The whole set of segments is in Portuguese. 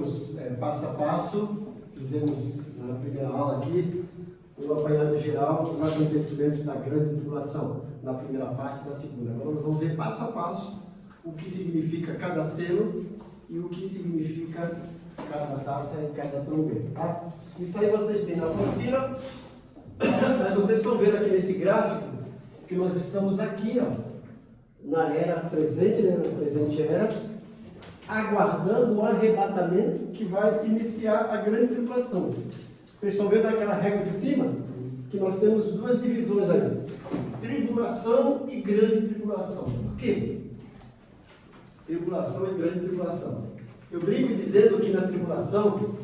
vamos passo a passo. Fizemos na primeira aula aqui um apanhado geral dos acontecimentos da grande tribulação, na primeira parte e na segunda. Agora nós vamos ver passo a passo o que significa cada selo e o que significa cada taça e cada trombeta. Tá? Isso aí vocês têm na apostila, mas vocês estão vendo aqui nesse gráfico que nós estamos aqui, ó, na era presente, né, na presente era, aguardando o arrebatamento que vai iniciar a grande tribulação. Vocês estão vendo aquela régua de cima? Que nós temos duas divisões ali: tribulação e grande tribulação. Por quê? Tribulação e grande tribulação. Eu brinco dizendo que na tribulação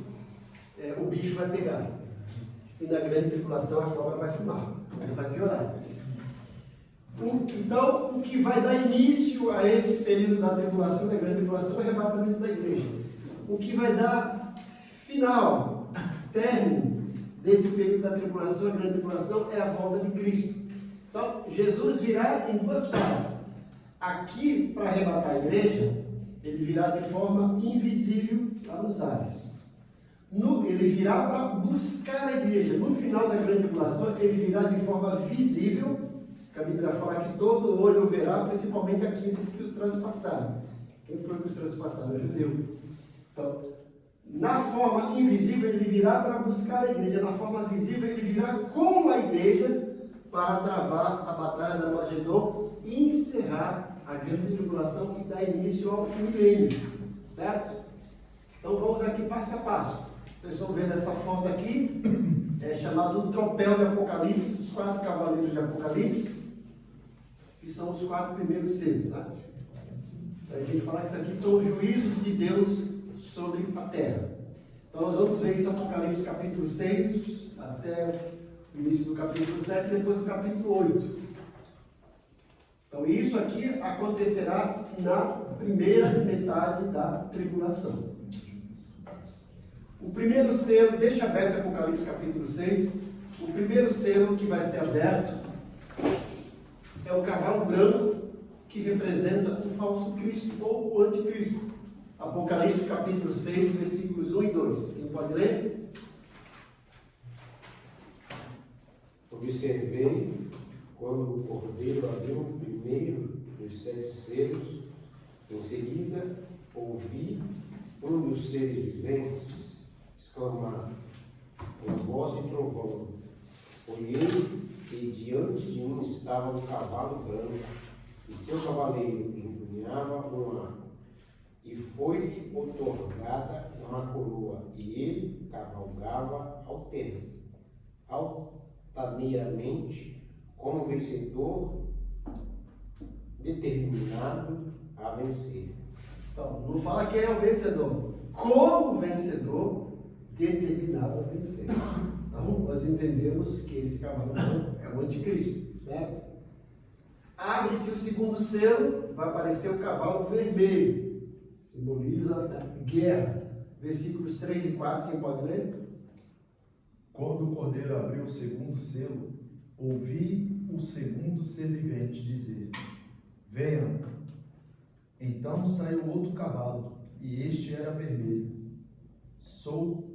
o bicho vai pegar. E na grande tribulação a cobra vai fumar. Vai piorar. Então, o que vai dar início a esse período da tribulação, da grande tribulação, é o arrebatamento da igreja. O que vai dar final, término desse período da tribulação, a grande tribulação, é a volta de Cristo. Então, Jesus virá em duas fases. Aqui, para arrebatar a igreja, ele virá de forma invisível lá nos ares. Ele virá para buscar a igreja. No final da grande tribulação, ele virá de forma visível. A Bíblia fala que todo olho o verá, principalmente aqueles que o transpassaram. Quem foi que os transpassaram? O judeu. Então, na forma invisível, ele virá para buscar a igreja. Na forma visível, ele virá com a igreja para travar a batalha da Armagedon e encerrar a grande tribulação que dá início ao milênio. Certo? Então, vamos aqui passo a passo. Vocês estão vendo essa foto aqui? É chamado o tropel de Apocalipse, os 4 cavaleiros de Apocalipse, que são os 4 primeiros seres. Tá? A gente fala que isso aqui são os juízos de Deus sobre a terra. Então nós vamos ver isso em Apocalipse capítulo 6, até o início do capítulo 7 e depois do capítulo 8. Então isso aqui acontecerá na primeira metade da tribulação. O primeiro selo, deixa aberto Apocalipse capítulo 6, o primeiro selo que vai ser aberto é o cavalo branco, que representa o falso Cristo ou o anticristo. Apocalipse capítulo 6, versículos 1 e 2. Quem pode ler? Observei quando o cordeiro abriu o primeiro dos 7 selos, em seguida ouvi um dos seres viventes exclamar com voz de trovão. Olhei e diante de mim estava um cavalo branco, e seu cavaleiro empunhava um arco, e foi-lhe outorgada uma coroa, e ele cavalgava altaneiramente, como vencedor determinado a vencer. Então, não fala quem é o vencedor, como vencedor determinado a vencer. Então, nós entendemos que esse cavalo branco é o anticristo, certo? Abre-se o segundo selo, vai aparecer o cavalo vermelho, simboliza a guerra. Versículos 3 e 4, quem pode ler? Quando o cordeiro abriu o segundo selo, ouvi o segundo ser vivente dizer: venham. Então saiu outro cavalo, e este era vermelho. Seu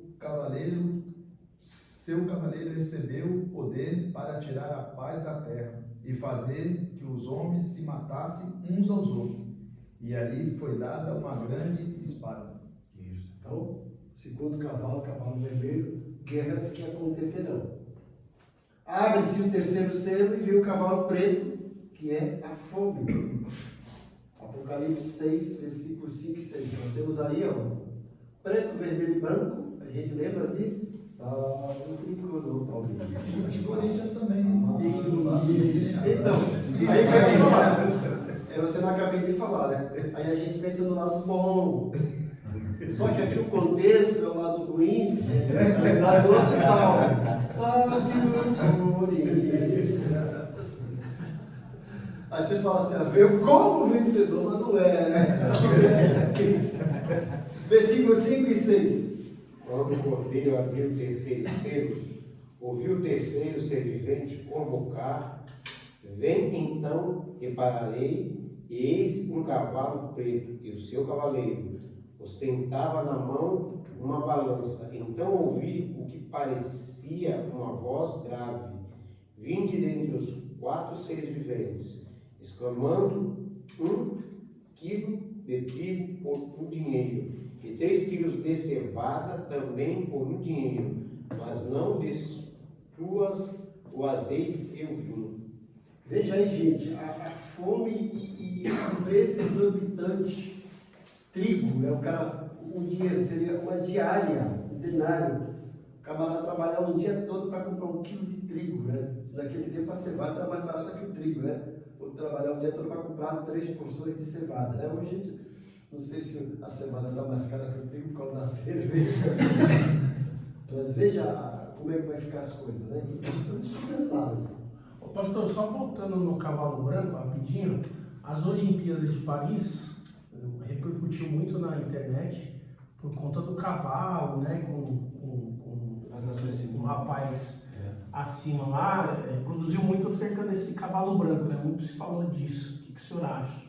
cavaleiro recebeu poder para tirar a paz da terra e fazer que os homens se matassem uns aos outros. E ali foi dada uma grande espada. Isso. Então, segundo cavalo, cavalo vermelho, guerras que acontecerão. Abre-se o terceiro selo e vê o cavalo preto, que é a fome. Apocalipse 6, versículos 5 e 6. Nós temos aí, ó, preto, vermelho e branco. A gente lembra de salve o tricolor paulista. As Corinthians também. Então, aí vai falar. Você não acabei de falar, né? Aí a gente pensa no lado bom. Só que aqui o contexto é o lado ruim, é o lado do salve. Salve o Corinthians. Aí você fala assim, veio como vencedor, mas não é, né? Versículos 5 e 6. Quando o cordeiro abriu o terceiro selo, ouviu o terceiro ser vivente convocar: vem então e pararei, e eis um cavalo preto, e o seu cavaleiro ostentava na mão uma balança. Então ouvi o que parecia uma voz grave, vinde dentre os 4 seres viventes, exclamando: 1 quilo de trigo por 1 dinheiro, e 3 quilos de cevada também por 1 dinheiro, mas não destruas o azeite e o vinho. Veja aí, gente, a fome e o preço exorbitante. Trigo, né? O cara, um dia seria uma diária, um denário. O camarada trabalhava um dia todo para comprar 1 quilo de trigo, né? Naquele tempo a cevada era mais barata que o trigo, né? Ou trabalhar um dia todo para comprar 3 porções de cevada, né? Hoje, não sei se a cevada está mais cara que o trigo por causa da cerveja. Mas veja como é que vai ficar as coisas, né? Então, estudando lá. Ô, pastor, só voltando no cavalo branco, rapidinho, as Olimpíadas de Paris repercutiu muito na internet por conta do cavalo, né? Com um rapaz acima lá, produziu muito acerca desse cavalo branco, né? Muito se falou disso. O que o senhor acha?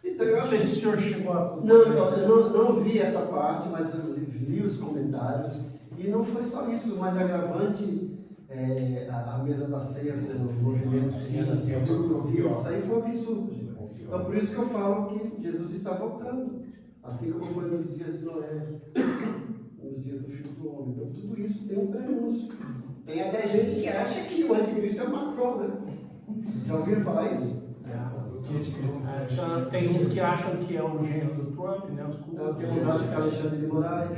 Então, eu Não sei acho se o senhor chegou a... não vi essa parte, mas eu li os comentários. E não foi só isso, mas agravante a mesa da ceia com os movimentos exclusivos. Isso aí foi um absurdo. Então, por isso que eu falo que Jesus está voltando. Assim como foi nos dias de Noé, nos dias do Filho do Homem. Então, tudo isso tem um prenúncio. Tem até gente que acha que o anticristo é o Macron, né? Já ouviram falar isso? Tem uns que acham que é o genro do Trump, né? Os Então, tem uns que acham que é Alexandre de Moraes.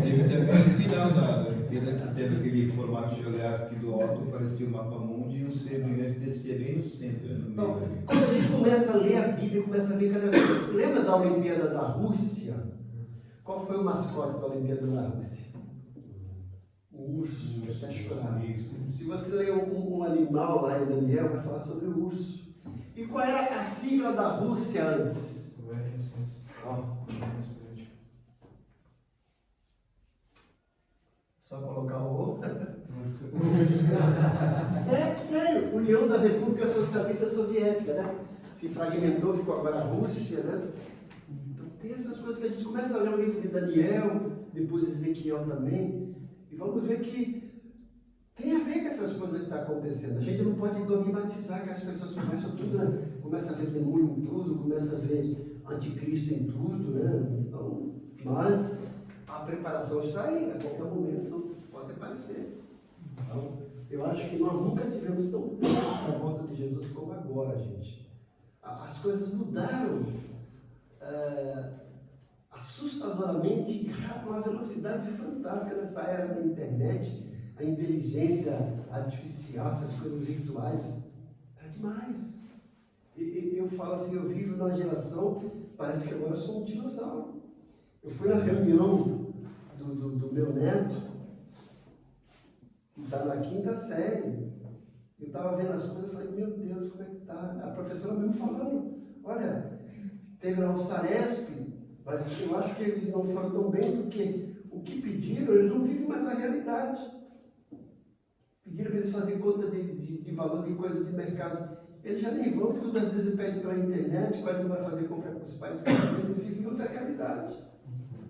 Teve também no final da Olimpíada que teve aquele formato geográfico do Otto, parecia o mapa mundi e o ser brilhante descia bem no centro. No Então, meio. quando a gente começa a ler a Bíblia, começa a ver cada vez. Lembra da Olimpíada da Rússia? Qual foi o mascote da Olimpíada da Rússia? Um urso, que até chorar. Se você ler um animal lá em Daniel, vai falar sobre o urso. E qual era a sigla da Rússia antes? Ó. Só colocar o sério, União da República Socialista Soviética, né? Se fragmentou, ficou agora a Rússia, né? Então tem essas coisas que a gente começa a ler o livro de Daniel, depois Ezequiel também, e vamos ver que tem a ver com essas coisas que estão acontecendo. A gente não pode dogmatizar que as pessoas começam tudo, né? Começa a ver demônio em tudo, começa a ver anticristo em tudo, né? Então, mas a preparação está aí, a qualquer momento pode aparecer. Então, eu acho que nós nunca tivemos tão perto da volta de Jesus como agora, gente. As coisas mudaram assustadoramente rápido, uma velocidade fantástica nessa era da internet, a inteligência artificial, essas coisas virtuais, é demais. Eu falo assim, eu vivo numa geração, parece que agora eu sou um dinossauro. Eu fui na reunião do meu neto, que está na 5ª série. Eu estava vendo as coisas, eu falei, meu Deus, como é que está? A professora mesmo falando, olha, teve lá o Saresp, mas eu acho que eles não foram tão bem, porque o que pediram, eles não vivem mais a realidade. Pediram para eles fazerem conta de valor de coisas de mercado. Eles já nem vão, tudo às vezes pede pela internet, quase não vai fazer compra com os pais, que às vezes eles vivem em outra realidade.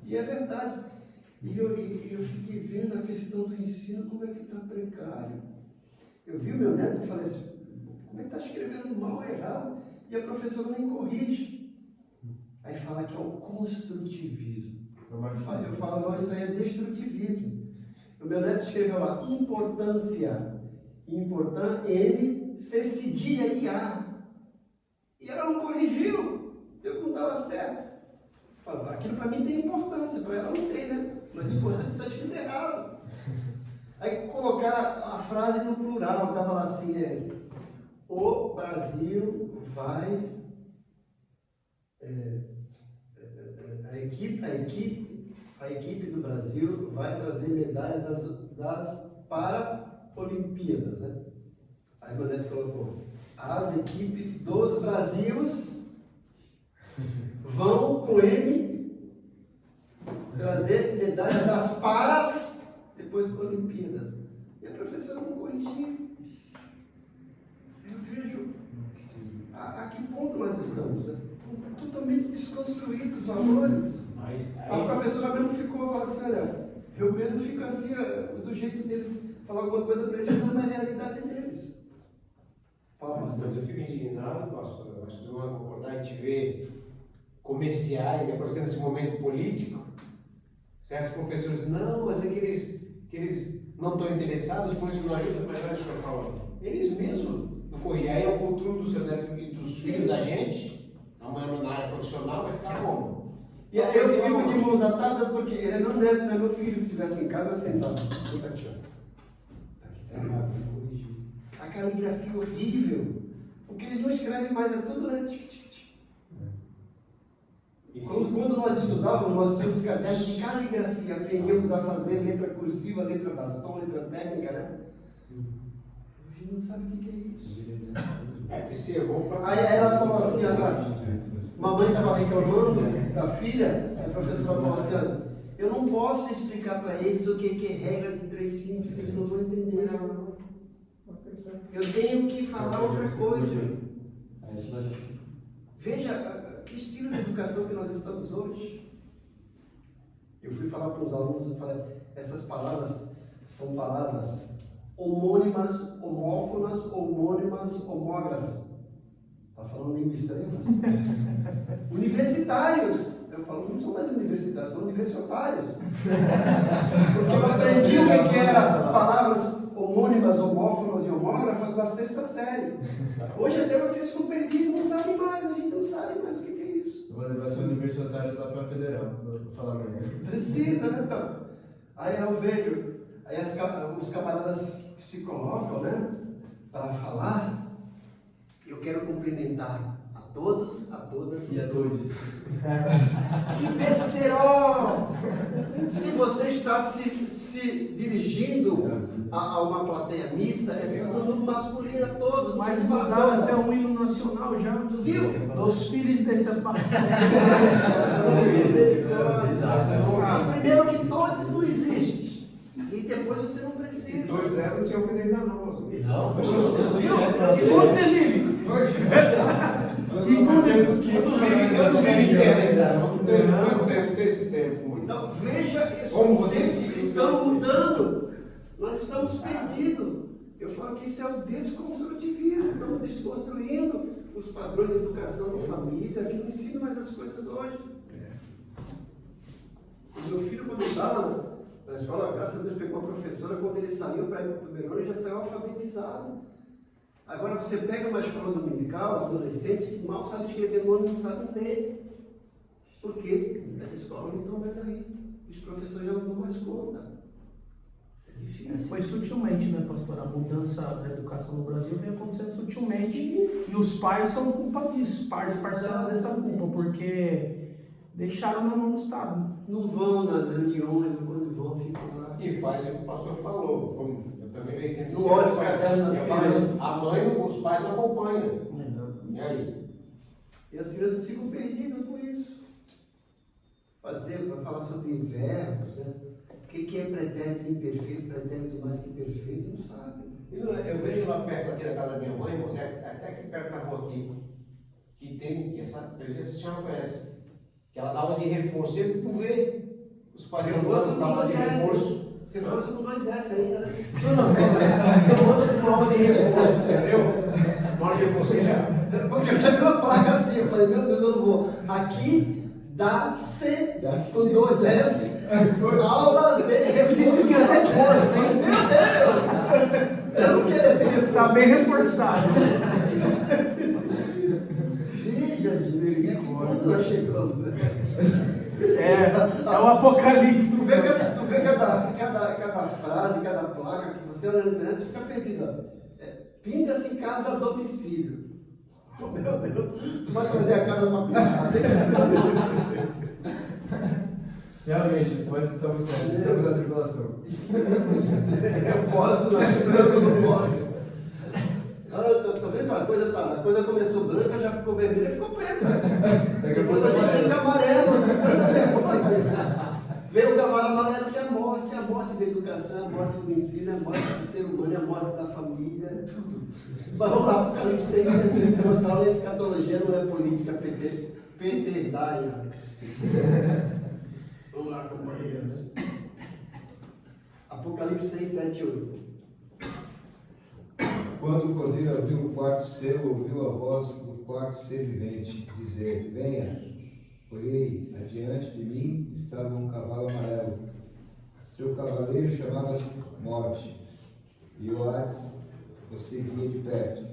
E é verdade. E eu fiquei vendo a questão do ensino, como é que está precário. Eu vi o meu neto e falei assim, como é que está escrevendo mal ou errado? E a professora nem corrige. Aí fala que é o construtivismo. Eu falo, não, isso aí é destrutivismo. O meu neto escreveu lá, importância, N, C cedilha IA. E ela não corrigiu, eu não estava certo. Falo, aquilo para mim tem importância, para ela não tem, né? Mas importância está escrito errado. Aí colocar a frase no plural, estava lá assim, o Brasil vai, a equipe do Brasil vai trazer medalha das Paralimpíadas, né? Aí o meu neto colocou, as equipes dos Brasilos vão com M trazer medalha das Paras, depois Olimpíadas. E a professora não corrigiu. Eu vejo a que ponto nós estamos, né? Totalmente desconstruídos os valores. Mas A aí, professora mesmo ficou, falou assim, olha, eu mesmo fico assim, do jeito deles, falar alguma coisa para eles, não é a realidade deles. Fala, mas pastor. eu fico indignado, pastor, eu acho que não vai concordar, a gente vê comerciais, aproveitando esse momento político, certos professores, não, mas é que eles não estão interessados, por isso não ajudam, mas olha o senhor falando. Eles mesmos, no correr, aí é o futuro do seu neto e dos filhos da gente, amanhã na área profissional vai ficar como? E aí eu fico de mãos atadas porque ele é meu neto, não é meu filho que estivesse em casa sentado. Fica aqui, ó. Aqui tá errado, vou corrigir. A caligrafia horrível. Porque ele não escreve mais, é tudo, né? Tic, tic, tic. Quando nós estudávamos, nós tínhamos cadernos de caligrafia, aprendíamos a fazer letra cursiva, letra bastom, letra técnica, né? A gente não sabe o que é isso. É, que se errou para. Aí ela falou assim, mamãe estava reclamando da filha, a professora falou assim, olha, eu não posso explicar para eles o que é regra de 3 simples, eles não vão entender. Eu tenho que falar outra coisa. Veja que estilo de educação que nós estamos hoje. Eu fui falar para os alunos, eu falei, essas palavras são palavras homônimas, homófonas, homônimas, homógrafas. Está falando linguista aí, mas... Universitários. Eu falo, não são mais universitários, são universitários. Porque eu aprendi o que eram palavras homônimas, homófonas e homógrafas na 6ª série. Hoje até vocês ficam perdidos, não sabem mais, a gente não sabe mais o que é isso. Eu vou levar seus universitários lá para a Federal, vou falar amanhã. Precisa, né, então? Aí eu vejo, aí os camaradas se colocam, né, para falar. Eu quero cumprimentar a todos, a todas E a todos. Que besterol! Se você está se dirigindo a uma plateia mista, é todo mundo masculino, a todos. Mas não fala mudaram até todas. o hino nacional já. Tu viu? Os filhos desse pai. Primeiro que todos não existem. E depois você não precisa. 2-0 não tinha o que nem não, pastor. Não, Que mundo você vive? Eu não vivo em terra, cara. Vamos ter esse tempo. Então veja isso. Como Os você conceitos diz, estão mudando. Nós estamos perdidos. Eu falo que isso é o desconstrutivismo. Estamos desconstruindo os padrões de educação de família, que não ensinam mais as coisas hoje. O meu filho, quando estava na escola, graças a Deus, pegou uma professora, quando ele saiu para ir para o primeiro ano, ele já saiu alfabetizado. Agora você pega uma escola dominical, adolescentes que mal sabem escrever nome e não sabem ler. Por quê? As escolas não estão mais aí. Os professores já não dão mais conta. É difícil. Foi sutilmente, né, pastor? A mudança da educação no Brasil vem acontecendo sutilmente e os pais são culpa disso, parcela dessa culpa, porque deixaram na mão do Estado. Não vão nas reuniões, quando vão, ficam lá. E faz o que o pastor falou. Como eu também vejo sempre. Não olha os cadernos das crianças. A mãe, os pais não acompanham. E aí? E as crianças ficam perdidas com isso. Vai falar sobre verbos, né? O que é pretérito imperfeito, pretérito mais que perfeito, não sabe. Eu vejo lá perto aqui da casa da minha mãe, irmãos, até aqui perto da rua aqui, que tem essa senhora conhece, que ela dava de reforço, sempre por ver os pais Reforço dava com de 2S. reforço. Reforço com 2S ainda, né? Uma aula de reforço, entendeu? Uma aula de reforço já. Porque eu já vi uma placa assim, eu falei, meu Deus, eu não vou. Aqui dá C com 2S. Aula de reforço. Isso que é reforço, hein? Meu Deus! Eu não quero esse reforço. Tá bem reforçado. Veja, Júlio, quando nós chegamos, né? É o apocalipse. Tu vê cada frase, cada placa que você olha na internet, fica perdido. Pinta-se casa a domicílio. Oh, meu Deus, tu vai trazer a casa para pintar, tem que ser a domicílio. Realmente, os pais estamos certos, estamos na tribulação. Eu posso, mas eu não posso. Tá vendo? A coisa começou branca, já ficou vermelha, ficou preta. Depois a gente fica amarelo, tanta vergonha. Veio o cavalo amarelo que é a morte da educação, a morte do ensino, a morte do ser humano, a morte da família, é tudo. Mas vamos lá, Apocalipse 6, nossa aula é escatologia, não é política petedária. Vamos lá, companheiros. Apocalipse 6, 7 e 8. Quando o cordeiro abriu o quarto selo, ouviu a voz do quarto ser vivente dizer: Venha. Olhei, adiante de mim estava um cavalo amarelo. Seu cavaleiro chamava-se Morte, e o Hades o seguia de perto.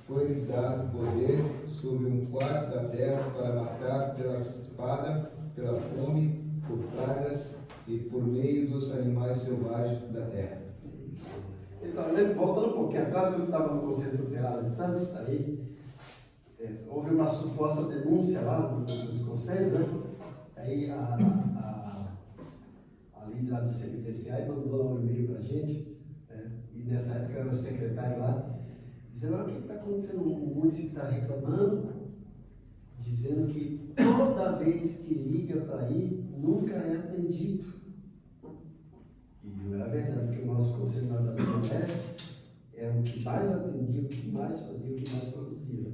Foi-lhes dado poder sobre um quarto da terra para matar pela espada, pela fome, por pragas e por meio dos animais selvagens da terra. Então, voltando um pouquinho atrás, quando eu estava no Conselho Tutelar de Santos, aí houve uma suposta denúncia lá dos conselhos, né? Aí a líder lá do CBDCA mandou lá um e-mail para a gente, né? E nessa época eu era o secretário lá, dizendo: olha, o que está acontecendo? O município está reclamando, dizendo que toda vez que liga para ir, nunca é atendido. E não era verdade, porque o nosso conselho lá da Zona Leste era o que mais atendia, o que mais fazia, o que mais produzia.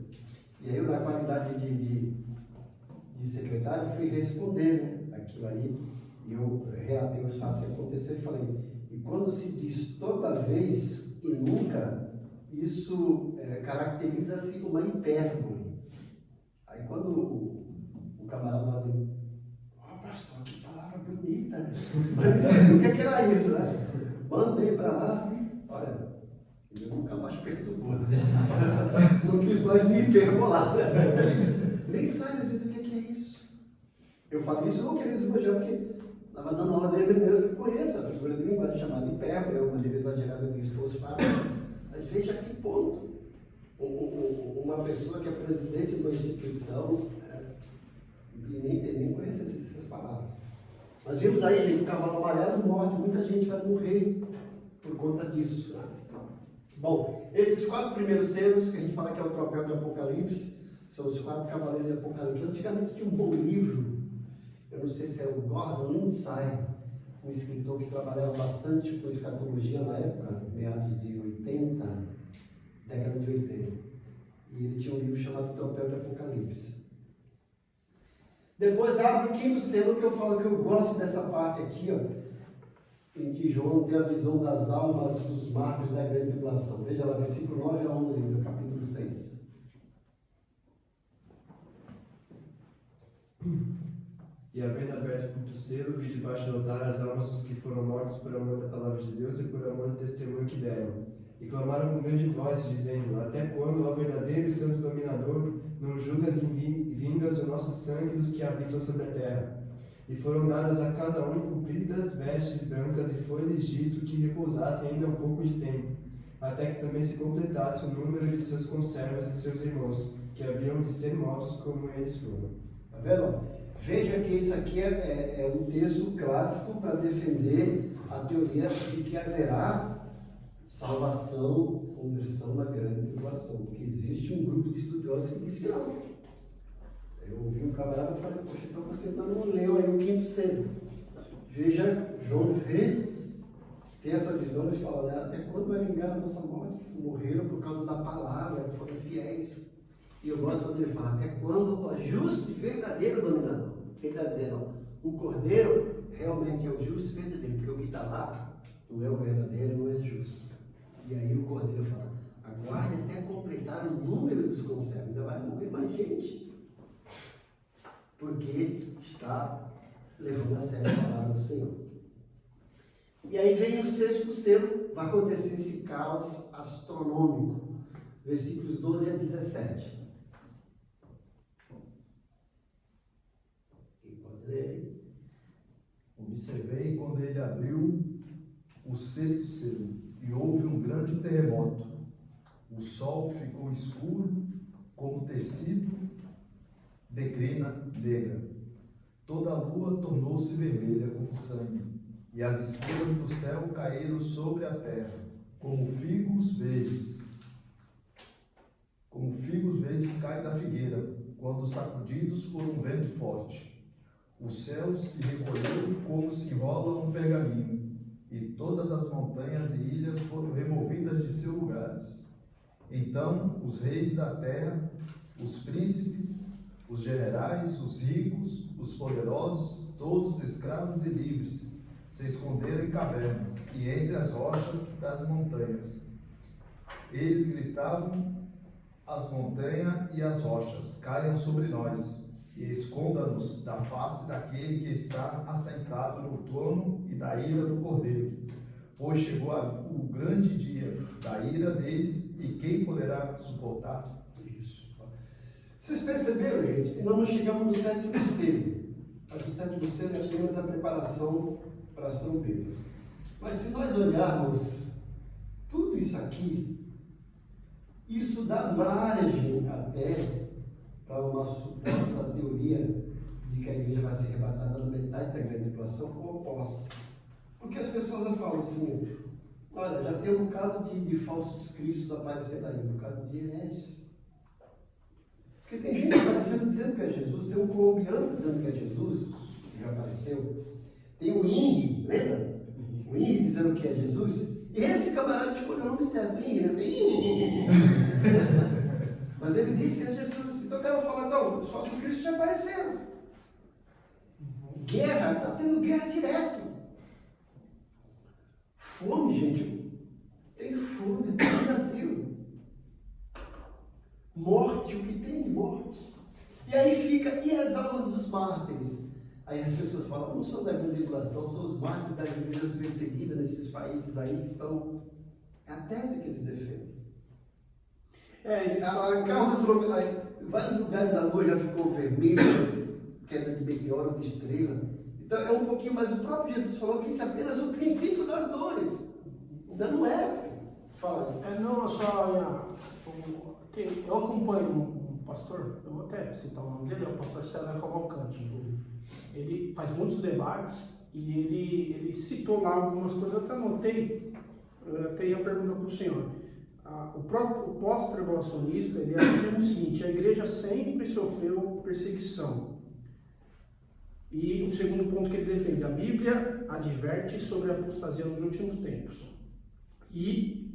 E aí eu, na qualidade de secretário, fui responder, né, aquilo aí, e eu relatei os fatos que aconteceram e falei: e quando se diz toda vez e nunca, isso caracteriza-se uma hipérbole. Aí quando o camarada lá deu: ó, pastor, que palavra bonita, né? Mas não sabia o que era isso, né? Mandei para lá, olha, eu nunca mais perturbou, né? Não quis mais me hiperbolar, né? Nem sabe às vezes o que é isso. Eu falei isso não querendo desmanjar, porque estava dando aula de hermenêutica, eu conheço a figura de linguagem chamada hipérbole, é uma maneira exagerada de expor os fatos. Mas veja a que ponto uma pessoa que é presidente de uma instituição nem conhece essas palavras. Nós vimos aí, gente, o cavalo amarelo morre, muita gente vai morrer por conta disso. Né? Bom, esses 4 primeiros selos, que a gente fala que é o tropel de Apocalipse, são os 4 cavaleiros de Apocalipse. Antigamente tinha um bom livro, eu não sei se é o Gordon Lindsay, um escritor que trabalhava bastante com escatologia na época, meados de 80, década de 80. E ele tinha um livro chamado Tropel de Apocalipse. Depois abre o 5º selo, que eu falo que eu gosto dessa parte aqui, ó, em que João tem a visão das almas dos mártires da grande tribulação. Veja lá, versículo 9 a 11 do capítulo 6. E havendo aberto o 5º selo, vi debaixo do altar as almas dos que foram mortos por amor da palavra de Deus e por amor do testemunho que deram. E clamaram com grande voz, dizendo: Até quando, ó verdadeiro e santo dominador, não julgas e vingas o nosso sangue dos que habitam sobre a terra? E foram dadas a cada um compridas vestes brancas, e foi-lhes dito que repousassem ainda um pouco de tempo, até que também se completasse o número de seus conservos e seus irmãos, que haviam de ser mortos como eles foram. Tá vendo? Veja que isso aqui é um texto clássico para defender a teoria de que haverá salvação, conversão na grande tribulação. Porque existe um grupo de estudiosos que diz que não. Eu ouvi um camarada e falei: poxa, então você não leu aí o 5º selo. Veja, João vê, tem essa visão e fala, né, até quando vai vingar a nossa morte? Que morreram por causa da palavra, que foram fiéis. E eu gosto quando ele fala: até quando o justo e verdadeiro dominador? Ele está dizendo: ó, o cordeiro realmente é o justo e verdadeiro, porque o que está lá não é o verdadeiro, não é justo. E aí o cordeiro fala: aguarde até completar o número dos conservos, ainda vai morrer mais gente, porque está levando a sério a palavra do Senhor. E aí vem o 6º selo, vai acontecer esse caos astronômico, versículos 12 a 17. Observei quando ele abriu o 6º selo, e houve um grande terremoto. O sol ficou escuro como tecido de crina negra. Toda a lua tornou-se vermelha como sangue, e as estrelas do céu caíram sobre a terra, como figos verdes. Como figos verdes caem da figueira, quando sacudidos por um vento forte. O céu se recolheu como se enrola um pergaminho, e todas as montanhas e ilhas foram removidas de seus lugares. Então os reis da terra, os príncipes, os generais, os ricos, os poderosos, todos escravos e livres, se esconderam em cavernas e entre as rochas das montanhas. Eles gritavam: as montanhas e as rochas caiam sobre nós, e esconda-nos da face daquele que está assentado no trono e da ira do Cordeiro. Pois chegou o grande dia da ira deles, e quem poderá suportar? Isso. Vocês perceberam, gente, que nós não chegamos no sétimo selo. Mas o sétimo selo é apenas a preparação para as trombetas. Mas se nós olharmos tudo isso aqui, isso dá margem até para uma suposta teoria de que a igreja vai ser arrebatada na metade da grande tribulação ou após. Porque as pessoas falam assim: olha, já tem um bocado de falsos cristos aparecendo aí, um bocado de hereges. Porque tem gente aparecendo dizendo que é Jesus, tem um colombiano dizendo que é Jesus, que já apareceu. Tem o Ing, lembra? O Ing dizendo que é Jesus. E esse camarada escolheu o nome certo, Ing, né? Mas ele disse que é Jesus. Então eu quero falar, não, os falsos cristos já apareceram. Guerra, está tendo guerra direto. Fome, gente. Tem fome no Brasil. Morte, o que tem de morte. E aí fica, e as almas dos mártires? Aí as pessoas falam, não são da grande tribulação, são os mártires das igrejas perseguidas nesses países aí que estão. É a tese que eles defendem. Eles falam Vários lugares a lua já ficou vermelha, queda de meteoro, de estrela. Então é um pouquinho, mas o próprio Jesus falou que isso é apenas o princípio das dores. Ainda não é. Fala aí. Não, só eu acompanho um pastor, eu vou até citar o nome dele, é o pastor César Cavalcante. Ele faz muitos debates e ele citou lá algumas coisas, eu até anotei, eu até ia perguntar para o senhor. O pós-tribulacionista, ele afirma o seguinte: a igreja sempre sofreu perseguição. E o segundo ponto que ele defende: a Bíblia adverte sobre a apostasia nos últimos tempos. E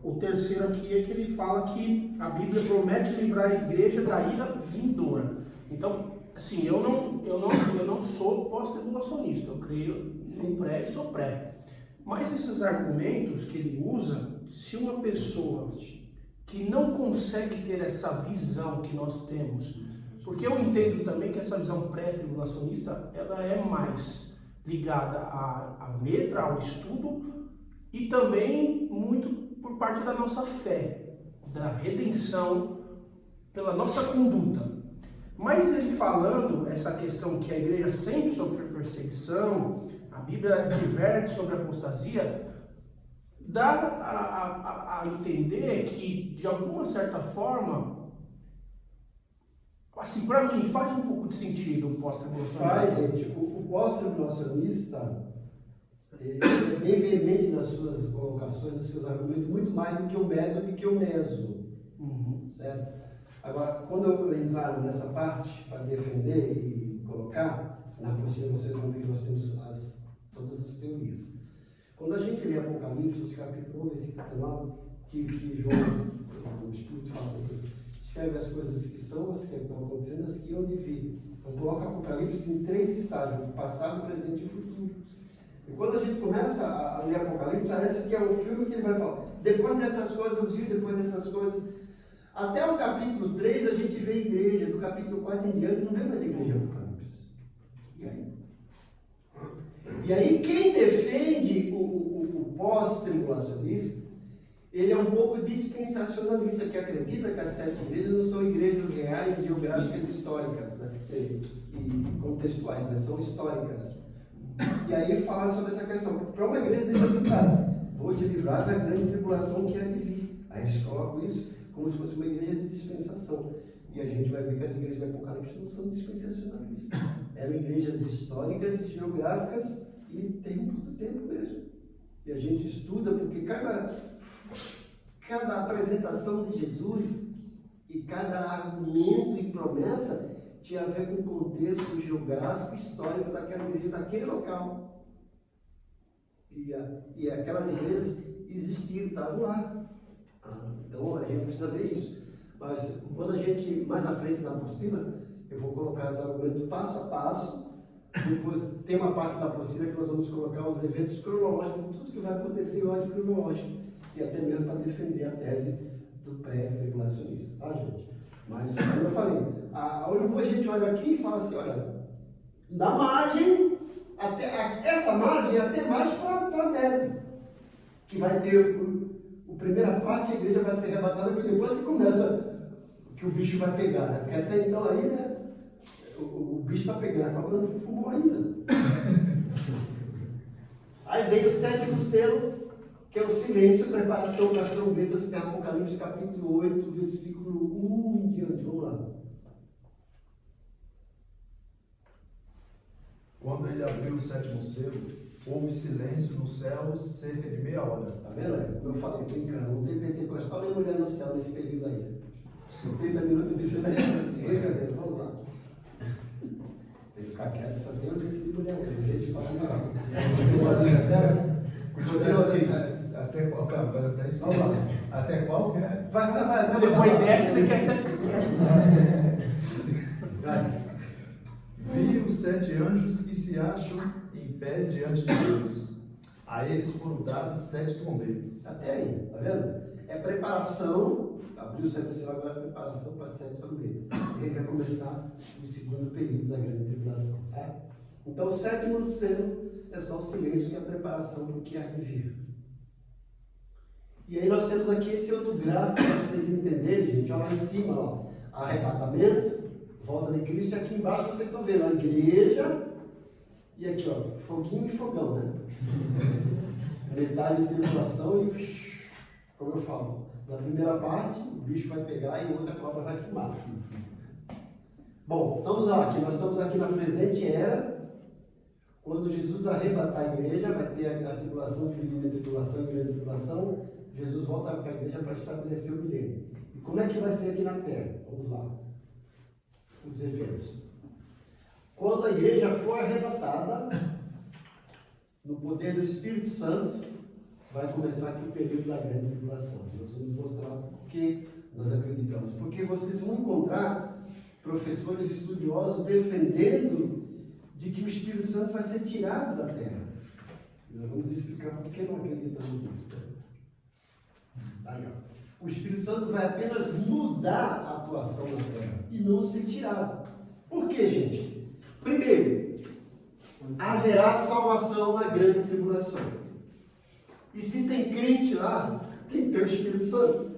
o terceiro aqui é que ele fala que a Bíblia promete livrar a igreja da ira vindoura. Então, assim, eu não sou pós-tribulacionista, eu creio no pré e sou pré. Mas esses argumentos que ele usa, se uma pessoa que não consegue ter essa visão que nós temos, porque eu entendo também que essa visão pré-tribulacionista, ela é mais ligada à letra, ao estudo, e também muito por parte da nossa fé, da redenção pela nossa conduta. Mas ele falando essa questão que a igreja sempre sofreu perseguição, a Bíblia adverte sobre a apostasia, dá a entender que, de alguma certa forma, assim, para mim, faz um pouco de sentido o pós-tribulacionista. Faz, gente. O pós-tribulacionista é bem veemente nas suas colocações, nos seus argumentos, muito mais do que o médio e que o meso. Certo? Agora, quando eu entrar nessa parte para defender e colocar, na apostila vocês vão ver que nós temos todas as teorias. Quando a gente lê Apocalipse, capítulo 1, versículo 19, que João, o Espírito fala assim, escreve as coisas que são, as que estão acontecendo, as que hão de vir. Então coloca Apocalipse em 3 estágios, passado, presente e futuro. E quando a gente começa a ler Apocalipse, parece que é o filme que ele vai falar. Depois dessas coisas viu, depois dessas coisas. Até o capítulo 3 a gente vê igreja, do capítulo 4 em diante não vê mais igreja em Apocalipse. E aí quem defende o pós-tribulacionismo, ele é um pouco dispensacionalista, que acredita que as 7 igrejas não são igrejas reais, geográficas, históricas, né? E contextuais, mas são históricas. E aí fala sobre essa questão. Para uma igreja deixa de livrar, vou te livrar da grande tribulação que é de vir. Aí eles colocam isso como se fosse uma igreja de dispensação. E a gente vai ver que as igrejas de Apocalipse não são dispensacionalistas. Eram igrejas históricas, geográficas e tempo do tempo mesmo. E a gente estuda porque cada apresentação de Jesus e cada argumento e promessa tinha a ver com o contexto geográfico, histórico daquela igreja, daquele local. E aquelas igrejas existiram, estavam lá. Então a gente precisa ver isso. Mas quando a gente, mais à frente na apostila, eu vou colocar os argumentos passo a passo. Depois tem uma parte da apostila que nós vamos colocar os eventos cronológicos, tudo que vai acontecer em ordem cronológica, e até mesmo para defender a tese do pré-tribulacionista, tá, gente? Mas, como eu falei, a gente olha aqui e fala assim, olha, da margem, essa margem é até mais para Neto, que vai ter a primeira parte, a igreja vai ser arrebatada, porque depois que começa, que o bicho vai pegar, né? Porque até então aí, né, o bicho está pegando, a cobra não fumou ainda. Aí vem o 7º selo, que é o silêncio, preparação das trombetas, que é Apocalipse capítulo 8, versículo 1 em diante. Vamos lá. Quando ele abriu o 7º selo, houve silêncio nos céus cerca de meia hora. Tá vendo aí? Como eu falei, brincando, não tem pentecostal nem mulher no céu nesse período aí. 30 minutos de silêncio. Brincadeira, vamos lá. Tem que ficar quieto, só tem um desse de mulher hoje. A gente fala, não. Até qual cabana? Vamos lá. Até qual que é? Vai. Depois dessa, ele quer que Vai. Vi os 7 anjos que se acham em pé diante de Deus. A eles foram dadas 7 trombetas. Até aí, tá vendo? É preparação, abriu o 7 selo, agora é preparação para 7 trombetas. E aí vai começar o segundo período da grande tribulação, tá? Então o 7º selo é só o silêncio, que é a preparação do que há de vir. E aí nós temos aqui esse outro gráfico para vocês entenderem, gente. Olha lá em cima, ó, arrebatamento, volta de Cristo, e aqui embaixo vocês estão vendo a igreja, e aqui, ó, foguinho e fogão, né? Metade de tribulação e, como eu falo, na primeira parte o bicho vai pegar e outra cobra vai fumar. Bom, estamos lá, aqui, nós estamos aqui na presente era. Quando Jesus arrebatar a igreja, vai ter a tribulação dividida em tribulação e grande tribulação. Jesus volta para a igreja para estabelecer o milênio. E como é que vai ser aqui na terra? Vamos lá. Os eventos. Quando a igreja for arrebatada, no poder do Espírito Santo, vai começar aqui o período da grande tribulação. Nós vamos mostrar por que nós acreditamos. Porque vocês vão encontrar professores estudiosos defendendo de que o Espírito Santo vai ser tirado da terra. E nós vamos explicar por que não acreditamos nisso. Aí, ó. O Espírito Santo vai apenas mudar a atuação na terra e não ser tirado. Por quê, gente? Primeiro, haverá salvação na grande tribulação. E se tem crente lá, tem que ter o Espírito Santo.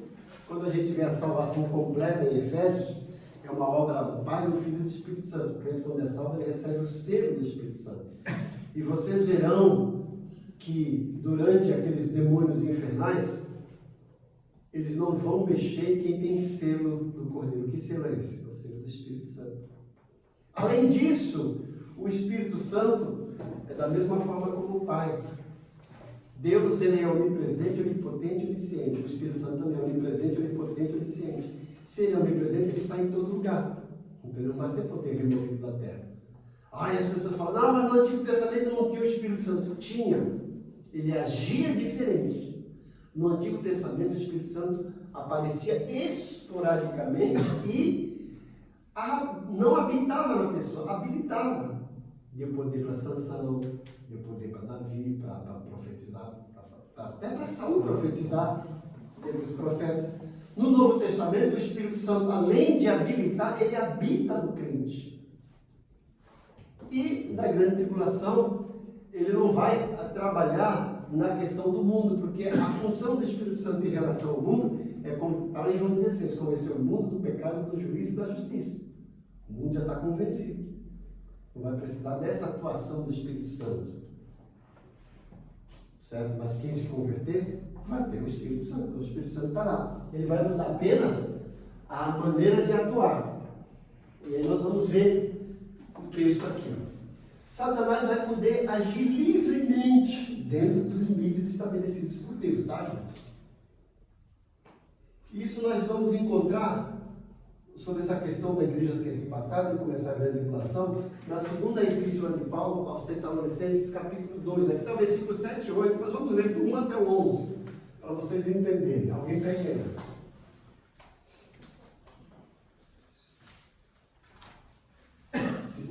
Quando a gente vê a salvação completa em Efésios, é uma obra do Pai, do Filho e do Espírito Santo. O crente, quando é salvo, ele recebe o selo do Espírito Santo. E vocês verão que durante aqueles demônios infernais, eles não vão mexer em quem tem selo do Cordeiro. Que selo é esse? O selo do Espírito Santo. Além disso, o Espírito Santo é da mesma forma como o Pai. Deus, ele é onipresente, onipotente e onisciente. O Espírito Santo também é onipresente, onipotente e onisciente. Se ele é onipresente, ele está em todo lugar. Então ele não vai ser poder removido da terra. Aí as pessoas falam, não, mas no Antigo Testamento não tinha o Espírito Santo. Tinha. Ele agia diferente. No Antigo Testamento, o Espírito Santo aparecia esporadicamente e não habitava na pessoa, habilitava. Deu poder para Sansão, deu poder para Davi, para profetizar, até para Saul profetizar, teve os profetas. No Novo Testamento, o Espírito Santo, além de habilitar, ele habita no crente. E na grande tribulação, ele não vai trabalhar na questão do mundo, porque a função do Espírito Santo em relação ao mundo é, como está em João 16, convencer o mundo do pecado, do juízo e da justiça. O mundo já está convencido. Não vai precisar dessa atuação do Espírito Santo. Certo? Mas quem se converter, vai ter o Espírito Santo. O Espírito Santo está lá. Ele vai mudar apenas a maneira de atuar. E aí nós vamos ver o texto aqui. Satanás vai poder agir livremente dentro dos limites estabelecidos por Deus, tá, gente? Isso nós vamos encontrar sobre essa questão da igreja ser arrebatada e começar a grande tribulação na segunda epístola de Paulo aos Tessalonicenses, capítulo 2. Aqui está o versículo 7 e 8, mas vamos ler do 1 até o 11, para vocês entenderem. Alguém está entendendo?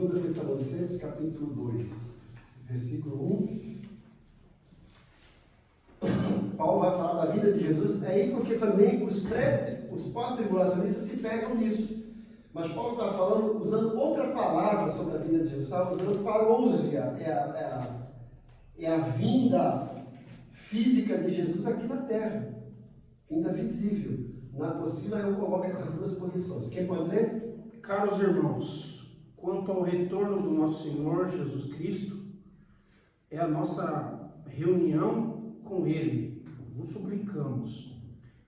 2 Tessalonicenses, capítulo 2, versículo 1. Paulo vai falar da vida de Jesus, aí porque também os pós-tribulacionistas se pegam nisso. Mas Paulo está falando, usando outra palavra sobre a vida de Jesus, está usando parousia, é a vinda física de Jesus aqui na terra, vinda visível. Na apostila eu coloco essas duas posições. Quem pode ler? Caros irmãos, quanto ao retorno do nosso Senhor Jesus Cristo, é a nossa reunião com Ele. Vos suplicamos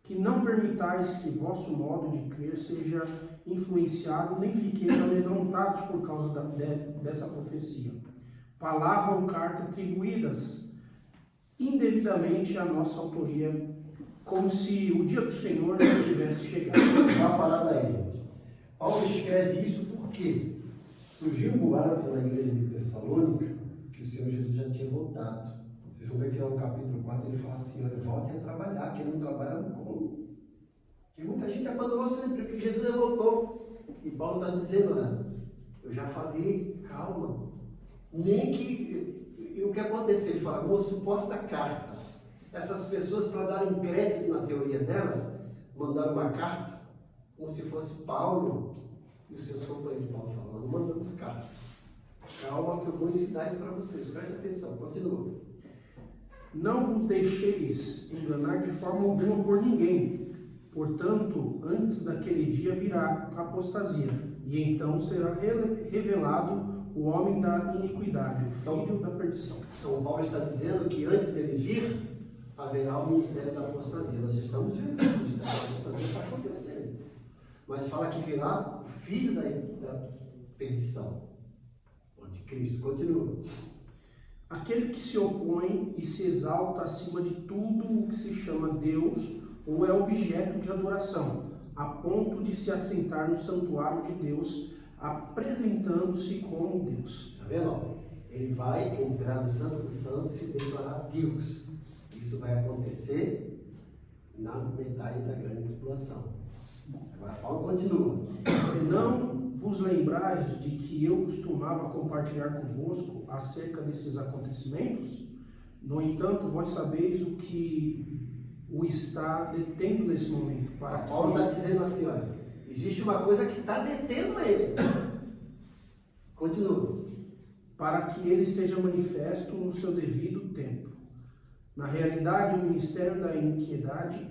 que não permitais que vosso modo de crer seja influenciado, nem fiqueis amedrontados por causa dessa profecia. Palavra ou carta atribuídas indevidamente à nossa autoria, como se o dia do Senhor já tivesse chegado. Dá uma parada aí, gente. Paulo escreve isso porque surgiu um boato na igreja de Tessalônica que o Senhor Jesus já tinha voltado. Vocês vão ver que lá no capítulo 4 ele fala assim: olha, voltem a trabalhar, quem não trabalha não come. Porque muita gente abandonou sempre, porque Jesus já voltou. E Paulo está dizendo: olha, eu já falei, calma. Nem que. E o que aconteceu? Ele fala: uma suposta carta. Essas pessoas, para darem crédito na teoria delas, mandaram uma carta, como se fosse Paulo e os seus companheiros. Paulo falando: não mandamos carta. Calma que eu vou ensinar isso para vocês. Preste atenção, continua. Não vos deixeis enganar de forma alguma por ninguém. Portanto, antes daquele dia virá a apostasia, e então será revelado o homem da iniquidade, o filho da perdição. Então, Paulo está dizendo que antes dele vir, haverá o ministério da apostasia. Nós estamos vendo que o ministério da apostasia está acontecendo. Mas fala que virá o filho da perdição, o anticristo. Continua. Aquele que se opõe e se exalta acima de tudo o que se chama Deus ou é objeto de adoração, a ponto de se assentar no santuário de Deus, apresentando-se como Deus. Está vendo? Ele vai entrar no Santo dos Santos e se declarar Deus. Isso vai acontecer na metade da grande tribulação. Agora Paulo continua. Não vos lembrais de que eu costumava compartilhar convosco acerca desses acontecimentos? No entanto, vós sabeis o que o está detendo nesse momento. Para Paulo está dizendo assim: olha, existe uma coisa que está detendo ele. Continua. para que ele seja manifesto no seu devido tempo. Na realidade, o ministério da iniquidade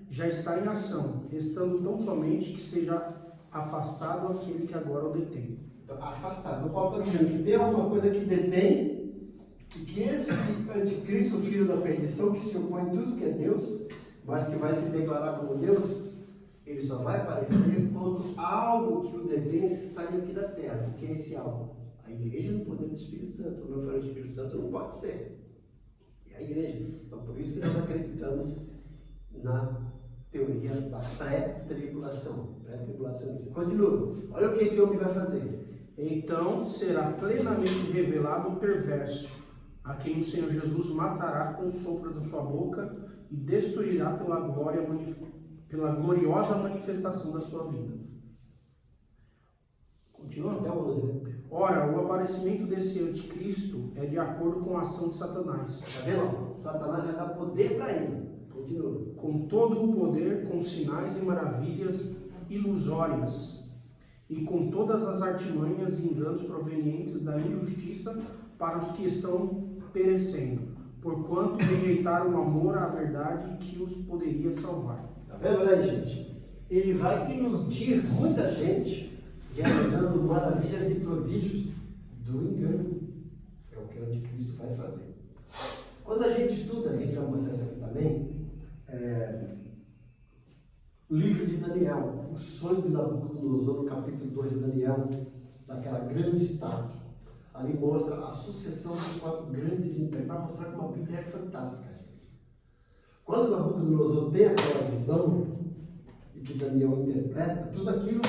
já está em ação, restando tão somente que seja afastado aquele que agora o detém. Então, afastado. O Paulo está dizendo que tem alguma coisa que detém, e que esse anticristo, o filho da perdição, que se opõe a tudo que é Deus, mas que vai se declarar como Deus, ele só vai aparecer quando algo que o detém sair aqui da terra. O que é esse algo? A igreja no poder do Espírito Santo. Como eu falei, o Espírito Santo não pode ser. É a igreja. Então, por isso que nós acreditamos na teoria da pré-tribulação. Pré-tribulacionista. Continua. Olha o que esse homem vai fazer. Então será plenamente revelado o perverso, a quem o Senhor Jesus matará com o sopro da sua boca e destruirá pela gloriosa manifestação da sua vida. Continua? Até 11, né? Ora, o aparecimento desse anticristo é de acordo com a ação de Satanás. Está vendo? Satanás vai dar poder para ele. Continua. Com todo o poder, com sinais e maravilhas ilusórias, e com todas as artimanhas e enganos provenientes da injustiça para os que estão perecendo, porquanto rejeitaram o amor à verdade que os poderia salvar. Está vendo, né, gente? Ele vai iludir muita gente, realizando maravilhas e prodígios do engano. É o que o anticristo vai fazer. Quando a gente estuda, a gente vai mostrar isso aqui também, o livro de Daniel, o sonho de Nabucodonosor, no capítulo 2 de Daniel, daquela grande estátua. Ali mostra a sucessão dos 4 grandes impérios, para mostrar como a Bíblia é fantástica. Quando Nabucodonosor tem aquela visão, e que Daniel interpreta, tudo aquilo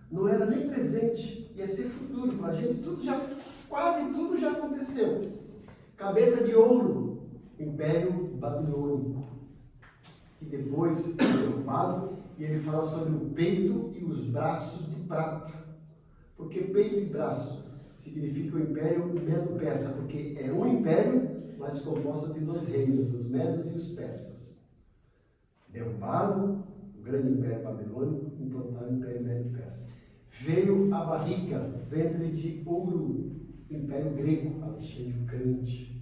não era nem presente, ia ser futuro. Para a gente, quase tudo já aconteceu. Cabeça de ouro, Império Babilônico, que depois foi derrubado, e ele fala sobre o peito e os braços de prata. Porque peito e braço significa o Império Medo-Persa, porque é um império, mas composto de 2 reinos, os Medos e os Persas. Derrubaram o grande Império Babilônico, implantaram o Império Medo-Persa. Veio a barriga, ventre de ouro, Império Grego, Alexandre o Grande.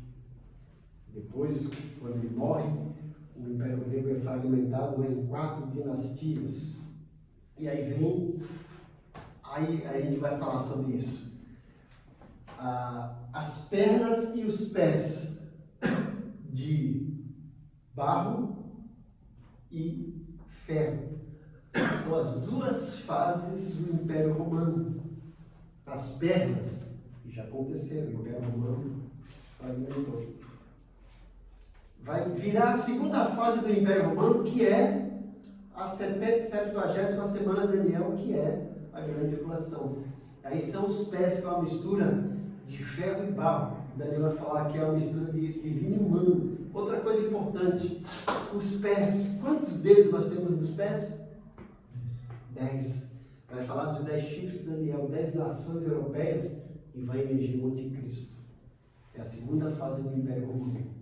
Depois, quando ele morre, o Império Grego é fragmentado em 4 dinastias. E aí vem, aí a gente vai falar sobre isso. As pernas e os pés de barro e ferro. São as 2 fases do Império Romano. As pernas, que já aconteceram, o Império Romano fragmentou. Vai virar a segunda fase do Império Romano, que é a 70ª semana de Daniel, que é a grande tribulação. Aí são os pés, que é uma mistura de ferro e barro. Daniel vai falar que é uma mistura de vinho humano. Outra coisa importante, os pés. Quantos dedos nós temos nos pés? 10. Vai falar dos 10 chifres de Daniel, 10 nações europeias, e vai eleger o anticristo. É a segunda fase do Império Romano.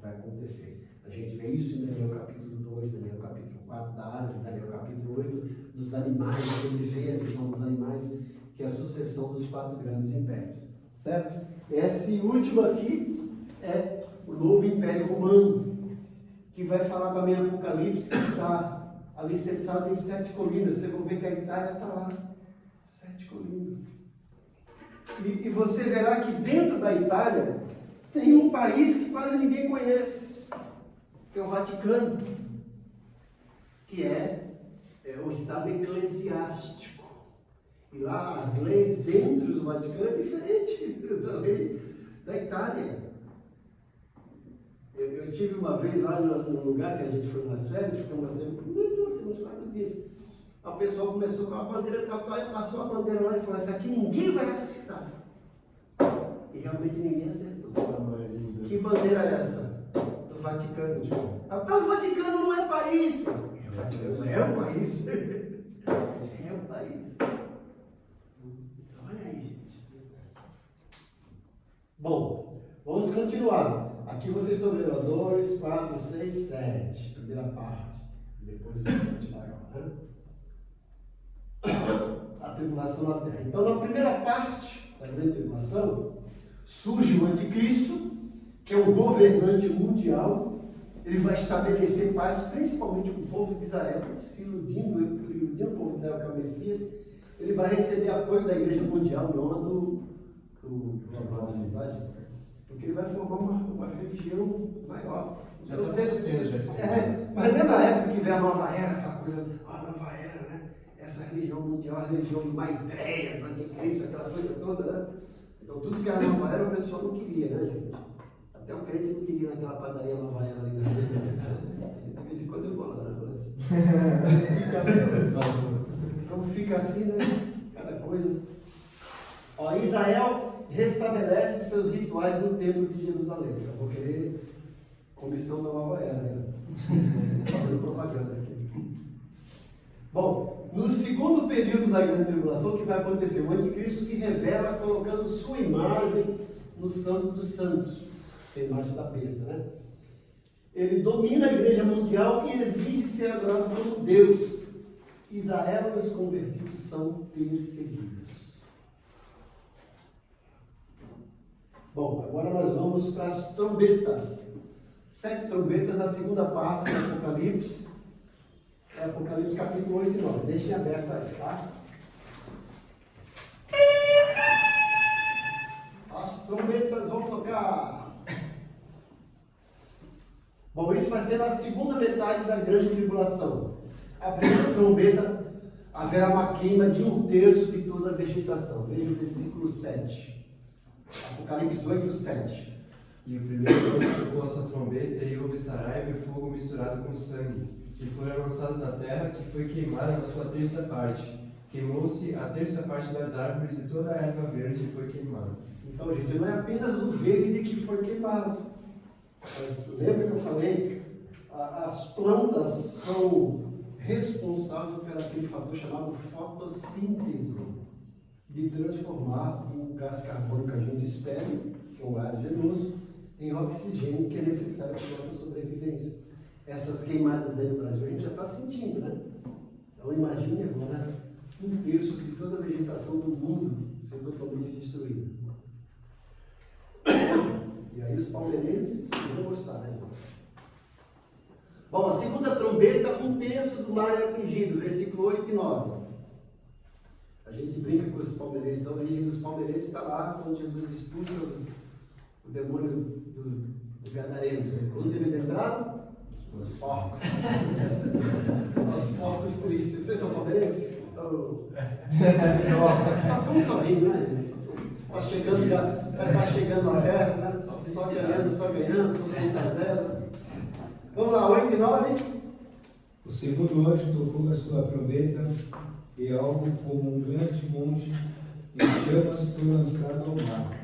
Vai acontecer. A gente vê isso em Daniel capítulo 2, Daniel capítulo 4 da árvore, Daniel capítulo 8 dos animais, ele vê a visão dos animais, que é a sucessão dos 4 grandes impérios. Certo? Esse último aqui é o novo Império Romano, que vai falar também em Apocalipse, que está alicerçado em 7 colinas. Você vai ver que a Itália está lá. 7 colinas. E você verá que dentro da Itália tem um país que quase ninguém conhece, que é o Vaticano, que é o Estado eclesiástico. E lá as leis dentro do Vaticano é diferente da lei da Itália. Eu tive uma vez lá no lugar que a gente foi nas férias, ficamos uns 4 dias. A pessoa começou com a bandeira tal, e passou a bandeira lá e falou: essa aqui ninguém vai acertar. E realmente ninguém acertou. Que bandeira é essa? Do Vaticano. O Vaticano não é país. O Vaticano é um país. É um país. Olha aí, gente. Bom, vamos continuar. Aqui vocês estão vendo 2, 4, 6, 7. Primeira parte. Depois o 7 maior, né? A tribulação na terra. Então, na primeira parte da grande tribulação, surge o anticristo, que é um governante mundial. Ele vai estabelecer paz, principalmente com o povo de Israel, se iludindo o povo de Israel, que é o Messias. Ele vai receber apoio da igreja mundial, não a do porque ele vai formar uma religião maior. Já está acontecendo, já. Mas lembra a época que veio a nova era, aquela coisa, a nova era, né? Essa religião mundial, a religião do Maitreya, do anticristo, aquela coisa toda, né? Então tudo que era nova era o pessoal não queria, né, gente? Até o crente não queria naquela padaria nova era ali, né? De vez em quando eu vou lá, né? Como fica assim, né? Cada coisa. Ó, Israel restabelece seus rituais no templo de Jerusalém. Eu vou querer comissão da nova era, né? Fazendo propaganda aqui. Bom, no segundo período da grande tribulação, o que vai acontecer? O anticristo se revela colocando sua imagem no Santo dos Santos, a imagem da besta, né? Ele domina a igreja mundial e exige ser adorado como Deus. Israel e os convertidos são perseguidos. Bom, agora nós vamos para as trombetas. 7 trombetas da segunda parte do Apocalipse. É Apocalipse capítulo 8 e 9. Deixem aberto aí, tá? As trombetas vão tocar. Bom, isso vai ser na segunda metade da grande tribulação. A primeira trombeta, haverá uma queima de 1/3 de toda a vegetação. Veja o versículo 7. Apocalipse 8, 7. E o primeiro anjo tocou a sua trombeta e houve saraiva e fogo misturado com sangue, e foram lançados na terra, que foi queimada na sua 3ª parte. Queimou-se a 3ª parte das árvores e toda a erva verde foi queimada. Então, gente, não é apenas o verde que foi queimado. Mas lembra que eu falei? As plantas são responsáveis por aquele fator chamado fotossíntese. de transformar o gás carbônico que a gente espera, que é um gás venoso, em oxigênio que é necessário para a nossa sobrevivência. Essas queimadas aí no Brasil a gente já está sentindo, né? Então imagine agora 1/3 de toda a vegetação do mundo ser totalmente destruída. E aí os palmeirenses vão gostar, né? Bom, a segunda trombeta, 1/3 do mar é atingido, versículo 8 e 9. A gente brinca com os palmeirenses, a origem dos palmeirenses está lá, quando Jesus expulsa o demônio dos gadarenos. Quando eles entraram, os porcos. Os porcos tristes. Vocês são palmeirenses? Só são sorrindo, né? Está chegando, já está chegando a perto, né? Só ganhando, só 5-0. Vamos lá, 8 e 9. O segundo anjo tocou a sua trombeta e algo como um grande monte em chamas foi lançado ao mar.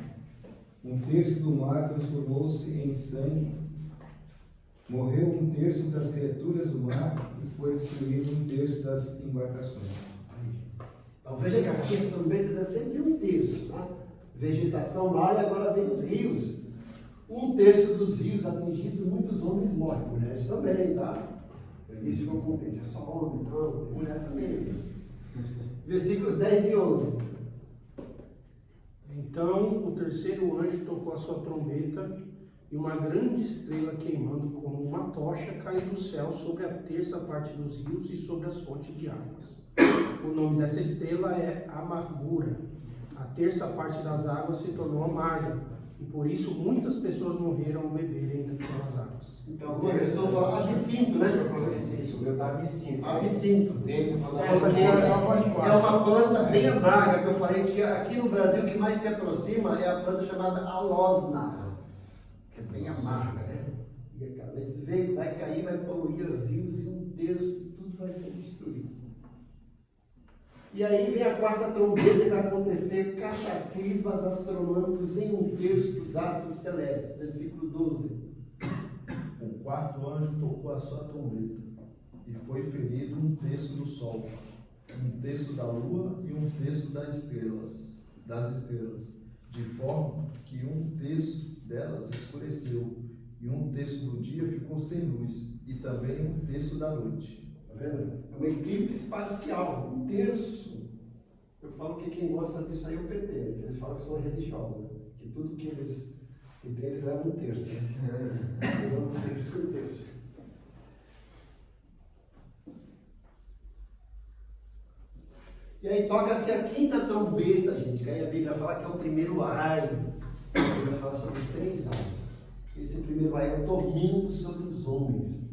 1/3 do mar transformou-se em sangue. Morreu 1/3 das criaturas do mar e foi destruído 1/3 das embarcações. Então veja que aqui as trombetas é sempre 1/3. Tá? Vegetação, mar, e agora vem os rios. 1/3 dos rios atingidos, muitos homens morrem. Mulheres também, tá? No início ficou contente, é só homem, não, tem mulher também. Versículos 10 e 11. Então o terceiro anjo tocou a sua trombeta, e uma grande estrela queimando como uma tocha caiu do céu sobre a terça parte dos rios e sobre as fontes de águas. O nome dessa estrela é Amargura. A terça parte das águas se tornou amarga, e por isso muitas pessoas morreram ao beberem daquelas águas. Então alguma versão fala absinto, né? Isso, meu tá absinto. Absinto. Dentro fala Essa aqui é uma planta bem amarga, que eu falei que aqui no Brasil o que mais se aproxima é a planta chamada alosna, que é bem amarga, né? E esse veio, vai cair, vai poluir os rios e 1/3, tudo vai ser destruído. E aí vem a quarta trombeta e vai acontecer cataclismas astronômicos em 1/3 dos astros celestes. Versículo 12. O quarto anjo tocou a sua trombeta, e foi ferido 1/3 do sol, 1/3 da lua e 1/3 das estrelas, de forma que 1/3 delas escureceu, e 1/3 do dia ficou sem luz, e também 1/3 da noite. Tá vendo? É um eclipse parcial, 1/3. Eu falo que quem gosta disso aí é o PT, que eles falam que são religiosos, né? Que tudo que eles levam 1/3. Né? Levam 1/3. E aí toca-se a quinta trombeta, gente, que aí a Bíblia fala que é o primeiro ai. A Bíblia fala sobre 3 ais. Esse primeiro ai é o tormento sobre os homens.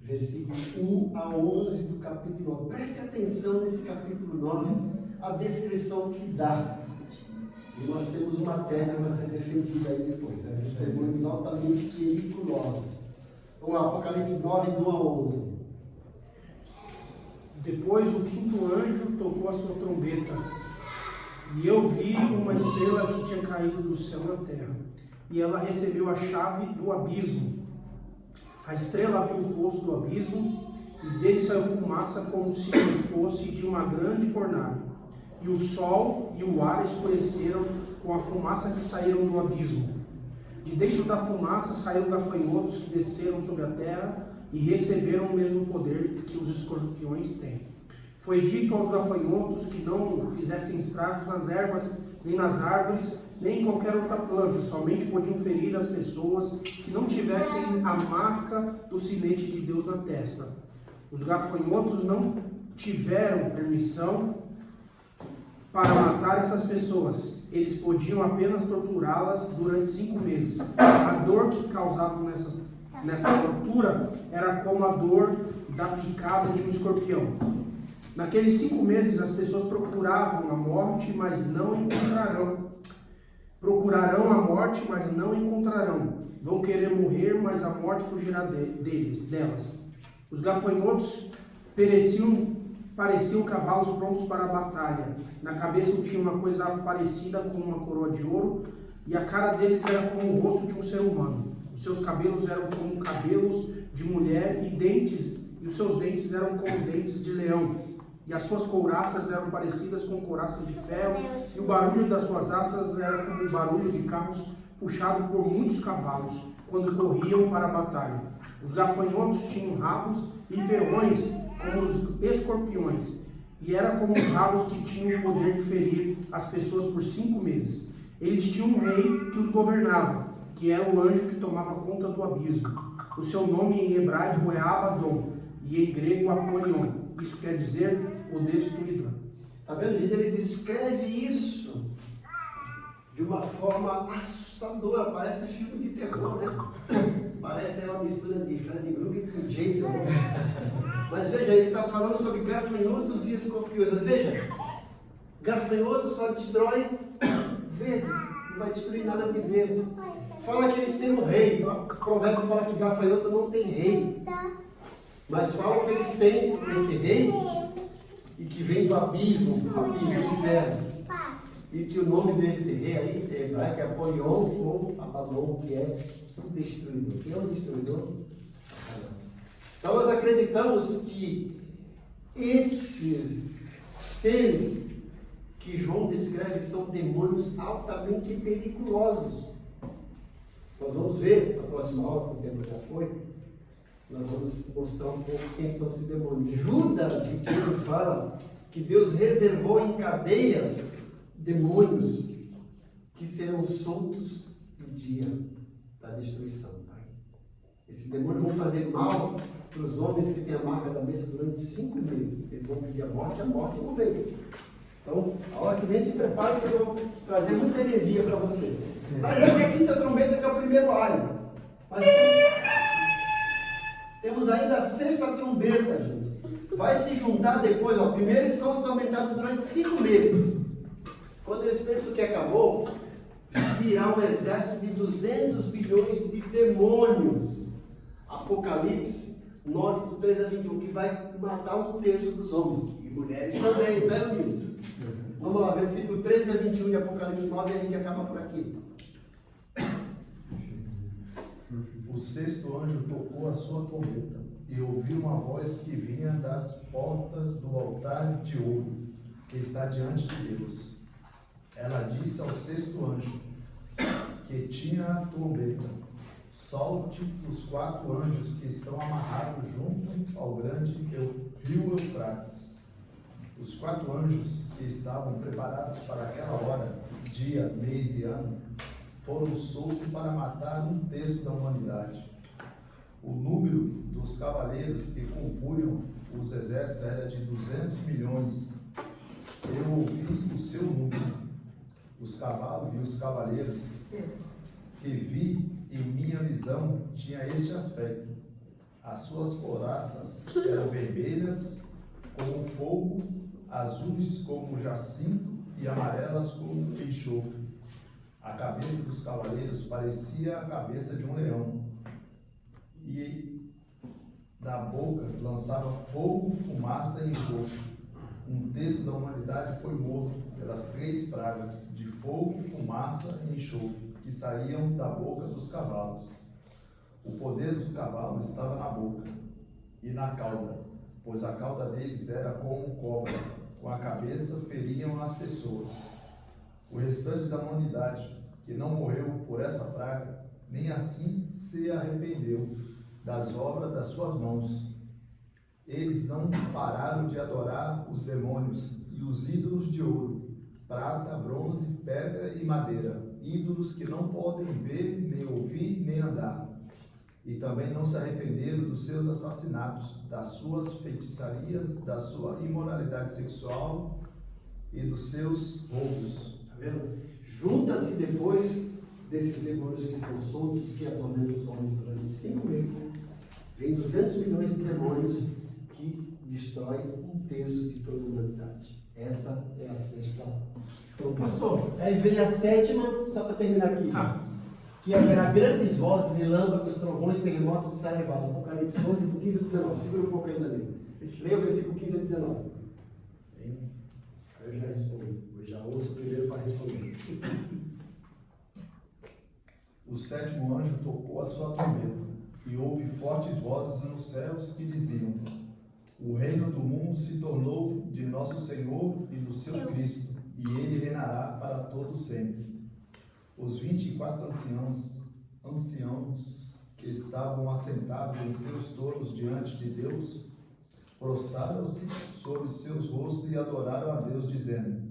Versículos 1 a 11 do capítulo 9. Preste atenção nesse capítulo 9, a descrição que dá. E nós temos uma tese para ser defendida aí depois, né? Testemunhos altamente periculosos. Vamos lá, Apocalipse 9, do 1 a 11. Depois o quinto anjo tocou a sua trombeta, e eu vi uma estrela que tinha caído do céu na terra, e ela recebeu a chave do abismo. A estrela abriu o poço do abismo, e dele saiu fumaça como se fosse de uma grande fornalha. E o sol e o ar escureceram com a fumaça que saíram do abismo. De dentro da fumaça saíram gafanhotos que desceram sobre a terra e receberam o mesmo poder que os escorpiões têm. Foi dito aos gafanhotos que não fizessem estragos nas ervas, nem nas árvores, nem em qualquer outra planta, somente podiam ferir as pessoas que não tivessem a marca do sinete de Deus na testa. Os gafanhotos não tiveram permissão para matar essas pessoas. Eles podiam apenas torturá-las durante 5 meses. A dor que causavam nessa tortura era como a dor da picada de um escorpião. Naqueles 5 meses as pessoas procuravam a morte, mas não encontrarão. Procurarão a morte, mas não encontrarão. Vão querer morrer, mas a morte fugirá delas. Os gafanhotos pareciam cavalos prontos para a batalha. Na cabeça tinha uma coisa parecida com uma coroa de ouro, e a cara deles era como o rosto de um ser humano. Os seus cabelos eram como cabelos de mulher, e os seus dentes eram como dentes de leão. e as suas couraças eram parecidas com couraças de ferro, e o barulho das suas asas era como o barulho de carros puxados por muitos cavalos, quando corriam para a batalha. Os gafanhotos tinham rabos e ferrões como os escorpiões, e era como os rabos que tinham o poder de ferir as pessoas por 5 meses. Eles tinham um rei que os governava, que era o anjo que tomava conta do abismo. O seu nome em hebraico é Abaddon, e em grego Apolion. Isso quer dizer o destruidor. Tá vendo, gente? Ele descreve isso de uma forma assustadora. Parece filme de terror, né? Parece uma mistura de Freddy Krueger com Jason. Mas veja, ele está falando sobre gafanhotos e escorpiões. Mas veja, gafanhoto só destrói verde, não vai destruir nada de verde. Fala que eles têm um rei. O provérbio fala que gafanhoto não tem rei. Mas fala que eles têm esse rei e que vem do abismo, do inferno. E que o nome desse rei aí é hebraico, é Apolion ou Abaddon, que é o destruidor. Quem é o destruidor? Satanás. Então nós acreditamos que esses seres que João descreve são demônios altamente periculosos. Nós vamos ver na próxima aula, que o tempo já foi, nós vamos mostrar um pouco quem são esses demônios. Judas e Pedro fala que Deus reservou em cadeias demônios que serão soltos no dia da destruição. Pai. Esses demônios vão fazer mal para os homens que têm a marca da besta durante 5 meses. Eles vão pedir a morte não veio. Então, a hora que vem, se prepare que eu vou trazer muita heresia para você. Mas essa é a quinta trombeta, que é o primeiro alho. Mas temos ainda a sexta trombeta, gente. Vai se juntar depois, ó. Primeiro eles são atormentados durante 5 meses. Quando eles pensam que acabou, virá um exército de 200 bilhões de demônios. Apocalipse 9, do 3 a 21, que vai matar 1/3 dos homens. E mulheres também, tá nisso? Vamos lá, versículo 13 a 21 de Apocalipse 9, e a gente acaba por aqui. O sexto anjo tocou a sua trombeta, e ouviu uma voz que vinha das portas do altar de ouro, que está diante de Deus. Ela disse ao sexto anjo, que tinha a trombeta: solte os 4 anjos que estão amarrados junto ao grande rio Eufrates. Os 4 anjos que estavam preparados para aquela hora, dia, mês e ano, foram soltos para matar 1/3 da humanidade. O número dos cavaleiros que compunham os exércitos era de 200 milhões. Eu ouvi o seu número. Os cavalos e os cavaleiros que vi em minha visão tinha este aspecto. As suas couraças eram vermelhas como fogo, azuis como jacinto e amarelas como enxofre. A cabeça dos cavaleiros parecia a cabeça de um leão, e da boca lançava fogo, fumaça e enxofre. 1/3 da humanidade foi morto pelas 3 pragas de fogo, fumaça e enxofre que saíam da boca dos cavalos. O poder dos cavalos estava na boca e na cauda, pois a cauda deles era como cobra, com a cabeça feriam as pessoas. O restante da humanidade, que não morreu por essa praga, nem assim se arrependeu das obras das suas mãos. Eles não pararam de adorar os demônios e os ídolos de ouro, prata, bronze, pedra e madeira, ídolos que não podem ver, nem ouvir, nem andar. E também não se arrependeram dos seus assassinatos, das suas feitiçarias, da sua imoralidade sexual e dos seus roubos. Tá vendo? Junta-se depois desses demônios que são soltos, que atormentam os homens durante 5 meses, vem 200 milhões de demônios que destroem 1/3 de toda a humanidade. Essa é a sexta trombeta. Pastor, Aí vem a sétima, só para terminar aqui. Que haverá grandes vozes, relâmpagos, trovões, terremotos e saraivada. Apocalipse 11, do 15 a 19. Segura um pouco ainda ali. Leia o versículo 15 a 19. Aí eu já respondo. Eu já ouço primeiro para responder. O sétimo anjo tocou a sua trombeta, e houve fortes vozes nos céus que diziam: O reino do mundo se tornou de nosso Senhor e do seu Cristo, e ele reinará para todo sempre. Os 24 anciãos que estavam assentados em seus tronos diante de Deus, prostraram-se sobre seus rostos e adoraram a Deus, dizendo: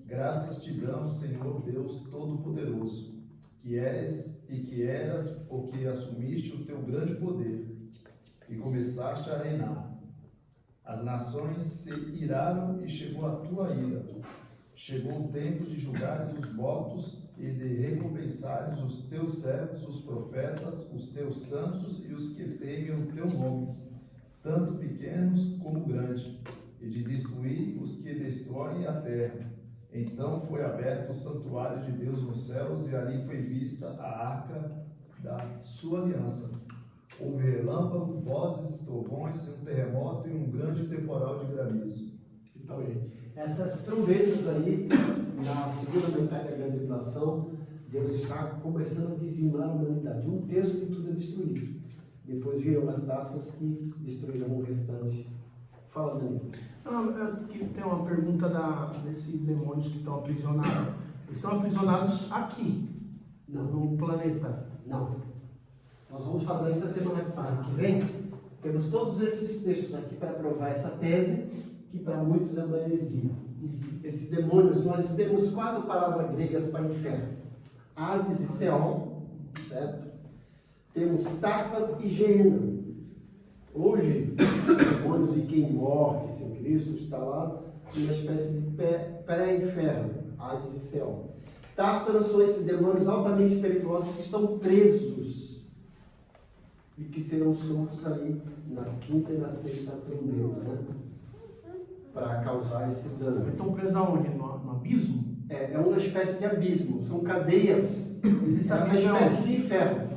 Graças te damos, Senhor Deus Todo-Poderoso, que és e que eras, porque assumiste o teu grande poder e começaste a reinar. As nações se iraram e chegou a tua ira. Chegou o tempo de julgares os mortos e de recompensares os teus servos, os profetas, os teus santos e os que temem o teu nome, tanto pequenos como grandes, e de destruir os que destroem a terra. Então foi aberto o santuário de Deus nos céus, e ali foi vista a arca da sua aliança. Houve relâmpago, vozes, trovões, um terremoto e um grande temporal de granizo. Então, essas trombetas aí, na segunda metade da grande tribulação, Deus está começando a dizimar a humanidade. 1/3 de tudo é destruído. Depois viram as taças que destruíram o restante. Fala, Danilo. Não, eu tenho uma pergunta desses demônios que estão aprisionados. Eles estão aprisionados aqui, Não. no planeta. Não. Nós vamos fazer isso a semana que vem. Temos todos esses textos aqui para provar essa tese, que para muitos é uma heresia. Esses demônios, nós temos 4 palavras gregas para inferno: Hades e Seol, certo? Temos Tártaro e Geena. Hoje, os demônios e quem morre sem Cristo está lá numa espécie de pré-inferno, Hades e Seol. Tártaro são esses demônios altamente perigosos que estão presos e que serão soltos aí na 5ª e na 6ª trombeta, né? Para causar esse dano. Estão presos aonde? No abismo? É uma espécie de abismo, são cadeias, é uma espécie de inferno.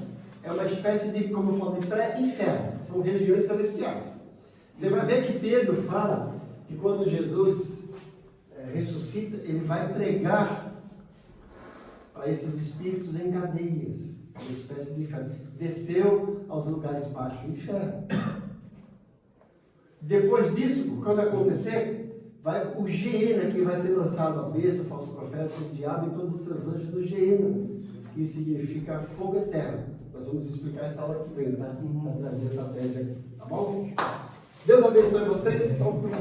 É uma espécie de, como eu falo, de pré-inferno. São regiões celestiais. Você vai ver que Pedro fala que quando Jesus ressuscita, ele vai pregar para esses espíritos em cadeias. Uma espécie de inferno. Desceu aos lugares baixos do inferno. Depois disso, quando acontecer, vai o Geena, que vai ser lançado a besta, o falso profeta, o diabo e todos os seus anjos do Geena, que significa fogo eterno. Nós vamos explicar essa hora que vem, tá? Para trazer essa tese aqui, tá bom? Deus abençoe vocês. Estão por aí.